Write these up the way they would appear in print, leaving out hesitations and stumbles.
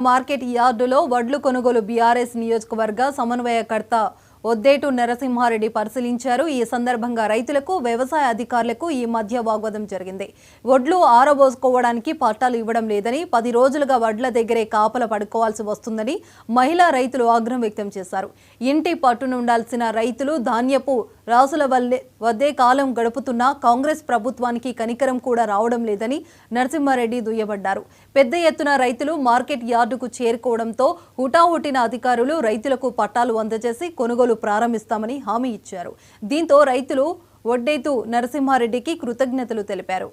Market యార్డులో వడ్లు కొనుగోలు బీఆర్ఎస్ నియోజకవర్గ సమన్వయకర్త ఒద్దేటు నరసింహారెడ్డి పరిశీలించారు. ఈ సందర్భంగా రైతులకు వ్యవసాయ అధికారులకు ఈ మధ్య వాగ్వాదం జరిగింది. వడ్లు ఆరబోసుకోవడానికి పట్టాలు ఇవ్వడం లేదని, 10 రోజులుగా వడ్ల దగ్గరే కాపల పడుకోవాల్సి వస్తుందని మహిళా రైతులు ఆగ్రహం వ్యక్తం చేశారు. ఇంటి పట్టునుండాల్సిన రైతులు ధాన్యపు రాసుల వద్దే కాలం గడుపుతున్నా కాంగ్రెస్ ప్రభుత్వానికి కనికరం కూడా రావడం లేదని నరసింహారెడ్డి దుయ్యబడ్డారు. పెద్ద ఎత్తున రైతులు మార్కెట్ యార్డుకు చేరుకోవడంతో హుటాహుటిన అధికారులు రైతులకు పట్టాలు అందజేసి కొనుగోలు ప్రారంభిస్తామని హామీ ఇచ్చారు. దీంతో రైతులు ఒడ్డేతు నరసింహారెడ్డికి కృతజ్ఞతలు తెలిపారు.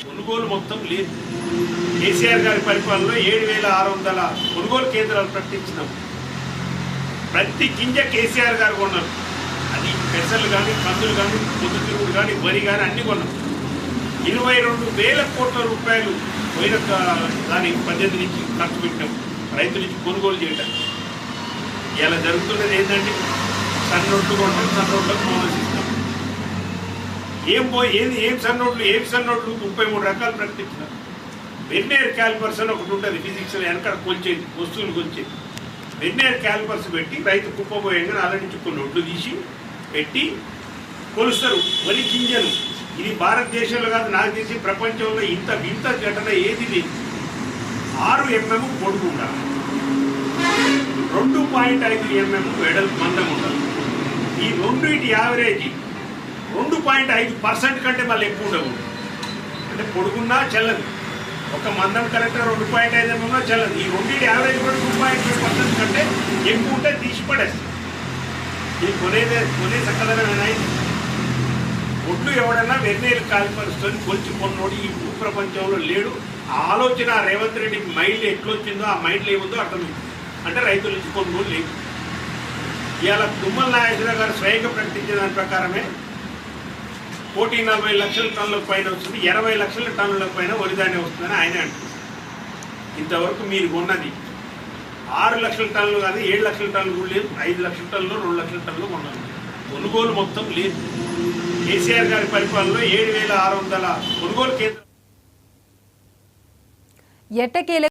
కొనుగోలు మొత్తం లేదు. కేసీఆర్ గారి పరిపాలనలో 7,600 కొనుగోలు కేంద్రాలు ప్రకటించినాం. ప్రతి గింజ కేసీఆర్ గారు కొన్నారు. అది పెసలు కానీ, కందులు కానీ, పొద్దుతిరుగుడు కానీ, వరి కానీ అన్ని కొన్నాం. 22,000 కోట్ల రూపాయలు పోయిన దాని 18 నుంచి ఖర్చు పెట్టాం రైతుల నుంచి కొనుగోలు చేయడానికి. ఇలా జరుగుతున్నది ఏంటంటే సన్నోట్లు కొంటాం, సన్నోట్లకు బోనస్ ఇస్తాం. ఏం సన్నోట్లు 33 రకాలు ప్రకటించినారు. వెర్నియర్ క్యాలిపర్స్ అని ఒకటి ఉంటుంది ఫిజిక్స్ వెనకాల కొలిచేది, వస్తువులు కొలిచేది. వెర్నియర్ క్యాలిపర్స్ పెట్టి రైతు కుప్పబోయంగా అలా నుంచి కొన్ని ఒడ్లు తీసి పెట్టి కొలుస్తారు వరి గింజను. ఇది భారతదేశంలో కాదు, నాకు తెలిసి ప్రపంచంలో ఇంత వింత ఘటన ఏది లేదు. 6 mm పొడుగు ఉండాలి, 2.5 mm వెడల్పు మందం ఉండాలి. ఈ రెండింటి యావరేజ్ 2.5% కంటే మళ్ళీ ఎక్కువ ఉండవు. అంటే పొడుగున్నా చెల్లదు, ఒక మందం కరెక్ట్గా 2.5 mm చెల్లదు. ఈ రెండింటి యావరేజ్ కూడా 2.5% కంటే ఎక్కువ ఉంటే తీసి పడేస్తుంది. ఇది కొనే చక్కదనమైన ఒడ్లు ఎవడన్నా వెర్నియర్ కాలిపరుస్తుంది కొలిచి కొన్నోడు ఈ భూ ప్రపంచంలో లేడు. ఆ ఆలోచన రేవంత్ రెడ్డి మైండ్ ఎట్లొచ్చిందో ఆ మైండ్లో ఏముందో అర్థమైంది. అంటే రైతుల నుంచి కొనుగోలు లేదు. ఇవాళ తుమ్మల నాగేశ్వరరావు గారు స్వయంగా ప్రకటించిన దాని ప్రకారమే 140 లక్షల టన్నుల పైన వస్తుంది, 20 లక్షల టన్నుల పైన వరిధాన్యం వస్తుందని ఆయనే అంటారు. ఇంతవరకు మీరు కొన్నది 6 లక్షల టన్నులు కాదు, 7 లక్షల టన్నులు కూడా లేదు. 5 లక్షల టన్నులు, 2 లక్షల టన్నులు కొన్నది. కొనుగోలు మొత్తం లేదు. కేసీఆర్ గారి పరిపాలనలో 7,600 కొనుగోలు కేంద్రం